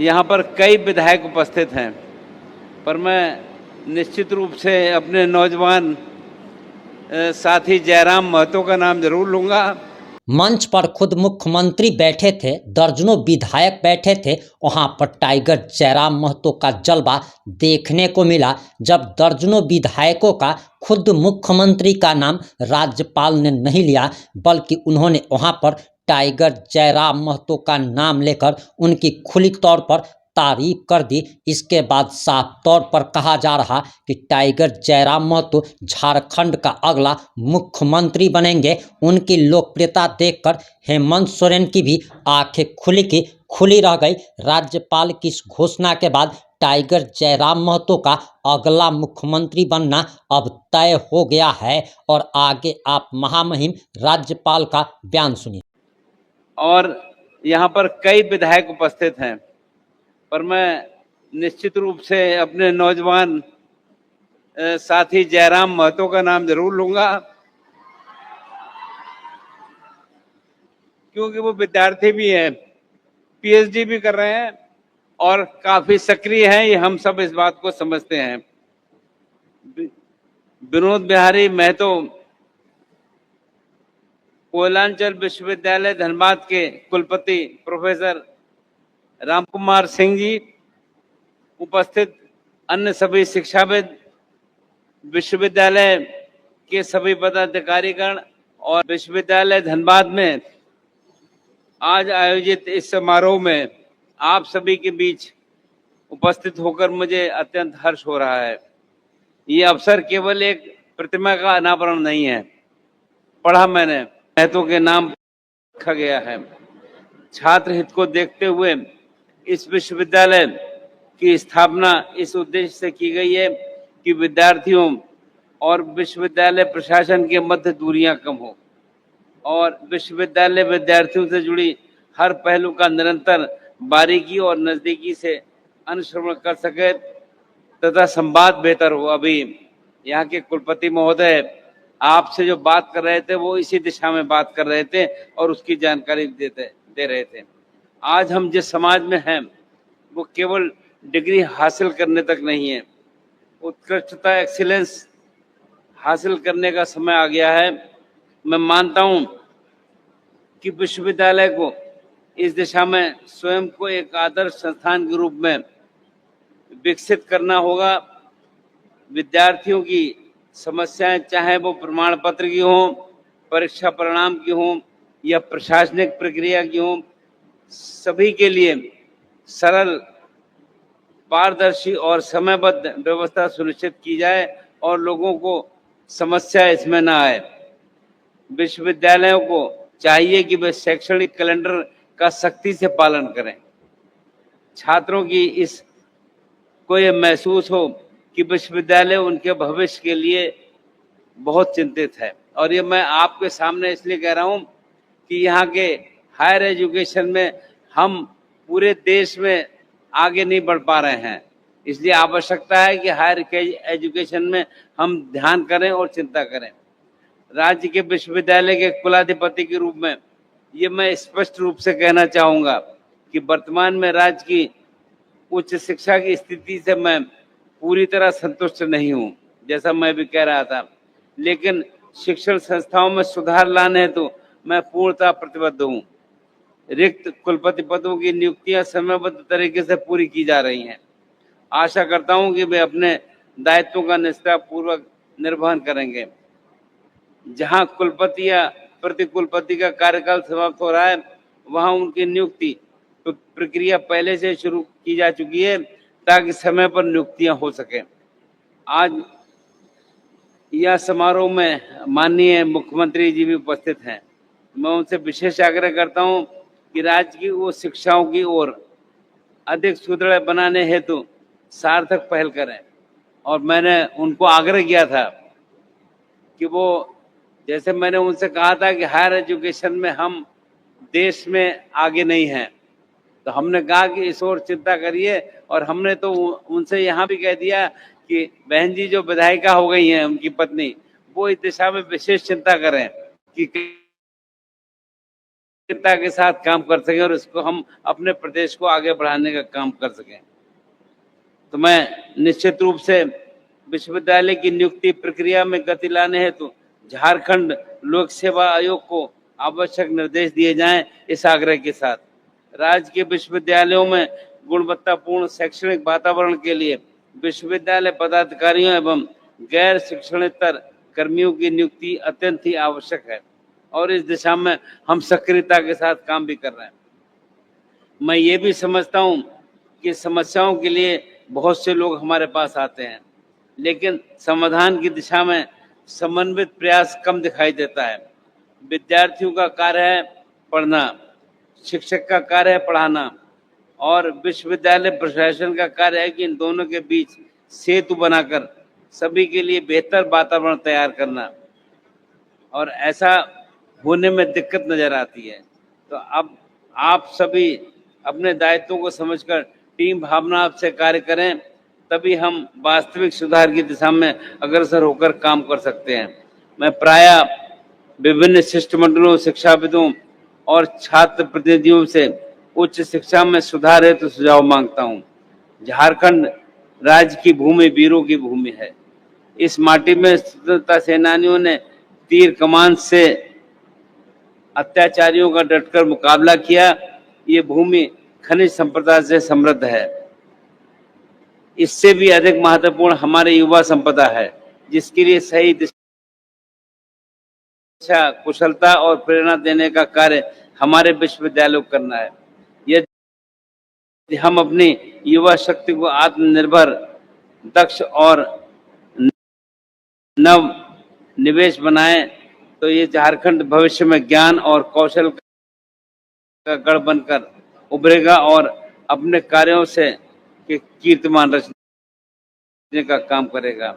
यहाँ पर कई विधायक उपस्थित हैं, पर मैं निश्चित रूप से अपने नौजवान साथी जयराम महतो का नाम जरूर लूँगा। मंच पर खुद मुख्यमंत्री बैठे थे, दर्जनों विधायक बैठे थे। वहां पर टाइगर जयराम महतो का जलवा देखने को मिला जब दर्जनों विधायकों का खुद मुख्यमंत्री का नाम राज्यपाल ने नहीं लिया, बल्कि उन्होंने वहां पर टाइगर जयराम महतो का नाम लेकर उनकी खुली तौर पर तारीफ कर दी। इसके बाद साफ तौर पर कहा जा रहा कि टाइगर जयराम महतो झारखंड का अगला मुख्यमंत्री बनेंगे। उनकी लोकप्रियता देखकर हेमंत सोरेन की भी आंखें खुली रह गई। राज्यपाल की इस घोषणा के बाद टाइगर जयराम महतो का अगला मुख्यमंत्री बनना अब तय हो गया है। और आगे आप महामहिम राज्यपाल का बयान सुनिए। और यहाँ पर कई विधायक उपस्थित हैं, पर मैं निश्चित रूप से अपने नौजवान साथी जयराम महतो का नाम जरूर लूंगा, क्योंकि वो विद्यार्थी भी हैं, पीएचडी भी कर रहे हैं और काफी सक्रिय हैं। ये हम सब इस बात को समझते हैं। विनोद बिहारी महतो कोयलांचल विश्वविद्यालय धनबाद के कुलपति प्रोफेसर रामकुमार सिंह जी, उपस्थित अन्य सभी शिक्षाविद, विश्वविद्यालय के सभी पदाधिकारीगण और विश्वविद्यालय धनबाद में आज आयोजित इस समारोह में आप सभी के बीच उपस्थित होकर मुझे अत्यंत हर्ष हो रहा है। ये अवसर केवल एक प्रतिमा का अनावरण नहीं है, पढ़ा मैंने महतो के नाम रखा गया है। छात्र हित को देखते हुए इस विश्वविद्यालय की स्थापना इस उद्देश्य से की गई है कि विद्यार्थियों और विश्वविद्यालय प्रशासन के मध्य दूरियां कम हो और विश्वविद्यालय विद्यार्थियों से जुड़ी हर पहलू का निरंतर बारीकी और नजदीकी से अनुश्रवण कर सके तथा संवाद बेहतर हो। अभी यहाँ के कुलपति महोदय आपसे जो बात कर रहे थे वो इसी दिशा में बात कर रहे थे और उसकी जानकारी दे रहे थे। आज हम जिस समाज में हैं वो केवल डिग्री हासिल करने तक नहीं है, उत्कृष्टता एक्सीलेंस हासिल करने का समय आ गया है। मैं मानता हूं कि विश्वविद्यालय को इस दिशा में स्वयं को एक आदर्श संस्थान के रूप में विकसित करना होगा। विद्यार्थियों की समस्याएं चाहे वो प्रमाण पत्र की हों, परीक्षा परिणाम की हों या प्रशासनिक प्रक्रिया की हों, सभी के लिए सरल, पारदर्शी और समयबद्ध व्यवस्था सुनिश्चित की जाए और लोगों को समस्या इसमें ना आए। विश्वविद्यालयों को चाहिए कि वे शैक्षणिक कैलेंडर का सख्ती से पालन करें। छात्रों की इस को ये महसूस हो कि विश्वविद्यालय उनके भविष्य के लिए बहुत चिंतित है। और ये मैं आपके सामने इसलिए कह रहा हूं कि यहाँ के हायर एजुकेशन में हम पूरे देश में आगे नहीं बढ़ पा रहे हैं, इसलिए आवश्यकता है कि हायर एजुकेशन में हम ध्यान करें और चिंता करें। राज्य के विश्वविद्यालय के कुलाधिपति के रूप में ये मैं स्पष्ट रूप से कहना चाहूंगा कि वर्तमान में राज्य की उच्च शिक्षा की स्थिति से मैं पूरी तरह संतुष्ट नहीं हूं, जैसा मैं भी कह रहा था, लेकिन शिक्षण संस्थाओं में सुधार लाने हेतु मैं पूर्णतः प्रतिबद्ध हूं। रिक्त कुलपति पदों की नियुक्तियां समयबद्ध तरीके से पूरी की जा रही हैं। आशा करता हूं कि वे अपने दायित्वों का निष्ठापूर्वक निर्वहन करेंगे। जहां कुलपति या प्रतिकुलपति का कार्यकाल समाप्त हो रहा है वहां उनकी नियुक्ति प्रक्रिया पहले से शुरू की जा चुकी है ताकि समय पर नियुक्तियां हो सके। आज यह समारोह में माननीय मुख्यमंत्री जी भी उपस्थित हैं। मैं उनसे विशेष आग्रह करता हूं कि राज्य की वो शिक्षाओं की ओर अधिक सुदृढ़ बनाने हेतु सार्थक पहल करें। और मैंने उनको आग्रह किया था कि वो, जैसे मैंने उनसे कहा था कि हायर एजुकेशन में हम देश में आगे नहीं हैं, तो हमने कहा कि इस ओर चिंता करिए। और हमने तो उनसे यहाँ भी कह दिया कि बहन जी जो विधायिका हो गई हैं, उनकी पत्नी, वो इस दिशा में विशेष चिंता करें कि सक्रियता के साथ काम कर सकें और इसको हम अपने प्रदेश को आगे बढ़ाने का काम कर सकें। तो मैं निश्चित रूप से विश्वविद्यालय की नियुक्ति प्रक्रिया में गति लाने हेतु झारखंड लोक सेवा आयोग को आवश्यक निर्देश दिए जाएं, इस आग्रह के साथ राज्य के विश्वविद्यालयों में गुणवत्तापूर्ण शैक्षणिक वातावरण के लिए विश्वविद्यालय पदाधिकारियों एवं गैर शिक्षणेतर कर्मियों की नियुक्ति अत्यंत ही आवश्यक है और इस दिशा में हम सक्रियता के साथ काम भी कर रहे हैं। मैं ये भी समझता हूँ कि समस्याओं के लिए बहुत से लोग हमारे पास आते हैं, लेकिन समाधान की दिशा में समन्वित प्रयास कम दिखाई देता है। विद्यार्थियों का कार्य है पढ़ना, शिक्षक का कार्य है पढ़ाना और विश्वविद्यालय प्रशासन का कार्य है कि इन दोनों के बीच सेतु बनाकर सभी के लिए बेहतर वातावरण तैयार करना, और ऐसा होने में दिक्कत नजर आती है। तो अब आप सभी अपने दायित्वों को समझकर टीम भावना से कार्य करें, तभी हम वास्तविक सुधार की दिशा में अग्रसर होकर काम कर सकते हैं। मैं प्रायः विभिन्न शिष्टमंडलों, शिक्षाविदों और छात्र प्रतिनिधियों से उच्च शिक्षा में सुधार हेतु सुझाव मांगता हूँ। झारखंड राज्य की भूमि वीरों की भूमि है। इस माटी में स्वतंत्रता सेनानियों ने तीर कमान से अत्याचारियों का डटकर मुकाबला किया। ये भूमि खनिज संपदा से समृद्ध है। इससे भी अधिक महत्वपूर्ण हमारे युवा संपदा है, जिसके लिए सही दिशा, कुशलता और प्रेरणा देने का कार्य हमारे विश्वविद्यालयों को करना है। यदि हम अपनी युवा शक्ति को आत्मनिर्भर, दक्ष और नव निवेश बनाएं, तो ये झारखंड भविष्य में ज्ञान और कौशल का गढ़ बनकर उभरेगा और अपने कार्यों से कीर्तिमान रचने का काम करेगा।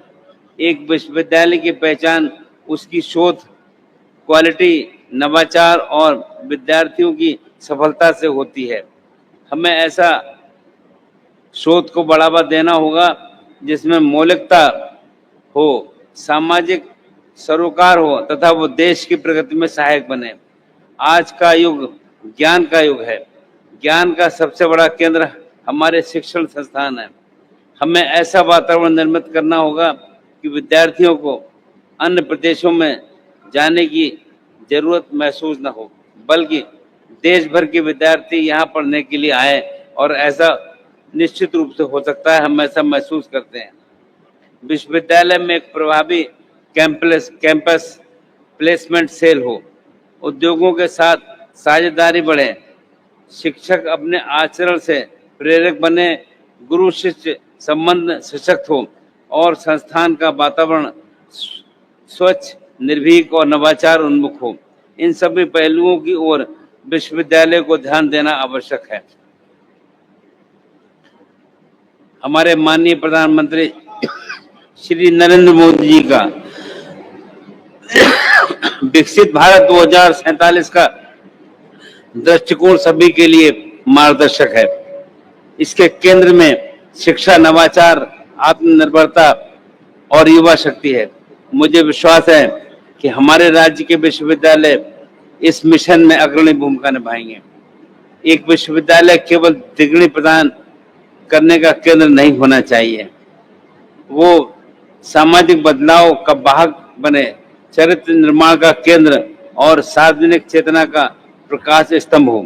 एक विश्वविद्यालय की पहचान उसकी शोध, क्वालिटी, नवाचार और विद्यार्थियों की सफलता से होती है। हमें ऐसा शोध को बढ़ावा देना होगा जिसमें मौलिकता हो, सामाजिक सरोकार हो तथा वो देश की प्रगति में सहायक बने। आज का युग ज्ञान का युग है। ज्ञान का सबसे बड़ा केंद्र हमारे शिक्षण संस्थान है। हमें ऐसा वातावरण निर्मित करना होगा कि विद्यार्थियों को अन्य प्रदेशों में जाने की जरूरत महसूस न हो, बल्कि देश भर के विद्यार्थी यहाँ पढ़ने के लिए आए, और ऐसा निश्चित रूप से हो सकता है। हम ऐसा महसूस करते हैं। विश्वविद्यालय में एक प्रभावी कैंपस प्लेसमेंट सेल हो, उद्योगों के साथ साझेदारी बढ़े, शिक्षक अपने आचरण से प्रेरक बने, गुरु शिष्य संबंध सशक्त हो और संस्थान का वातावरण स्वच्छ, निर्भीक और नवाचार उन्मुख हो। इन सभी पहलुओं की ओर विश्वविद्यालय को ध्यान देना आवश्यक है। हमारे माननीय प्रधानमंत्री श्री नरेंद्र मोदी जी का विकसित भारत 2047 का दृष्टिकोण सभी के लिए मार्गदर्शक है। इसके केंद्र में शिक्षा, नवाचार, आत्मनिर्भरता और युवा शक्ति है। मुझे विश्वास है कि हमारे राज्य के विश्वविद्यालय इस मिशन में अग्रणी भूमिका निभाएंगे। एक विश्वविद्यालय केवल डिग्री प्रदान करने का केंद्र नहीं होना चाहिए, वो सामाजिक बदलाव का वाहक बने, चरित्र निर्माण का केंद्र और सार्वजनिक चेतना का प्रकाश स्तंभ हो।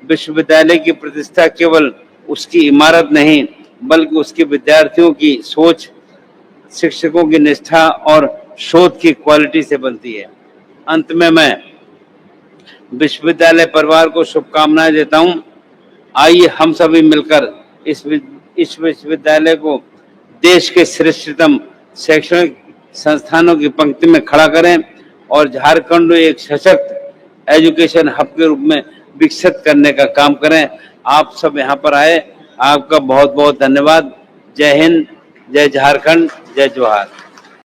विश्वविद्यालय की प्रतिष्ठा केवल उसकी इमारत नहीं, बल्कि उसके विद्यार्थियों की सोच, शिक्षकों की निष्ठा और शोध की क्वालिटी से बनती है। अंत में मैं विश्वविद्यालय परिवार को शुभकामनाएं देता हूं। आइए हम सभी मिलकर इस विश्वविद्यालय को देश के श्रेष्ठतम शैक्षणिक संस्थानों की पंक्ति में खड़ा करें और झारखंड को एक सशक्त एजुकेशन हब के रूप में विकसित करने का काम करें। आप सब यहाँ पर आए, आपका बहुत बहुत धन्यवाद। जय हिंद, जय झारखंड, जय जोहार।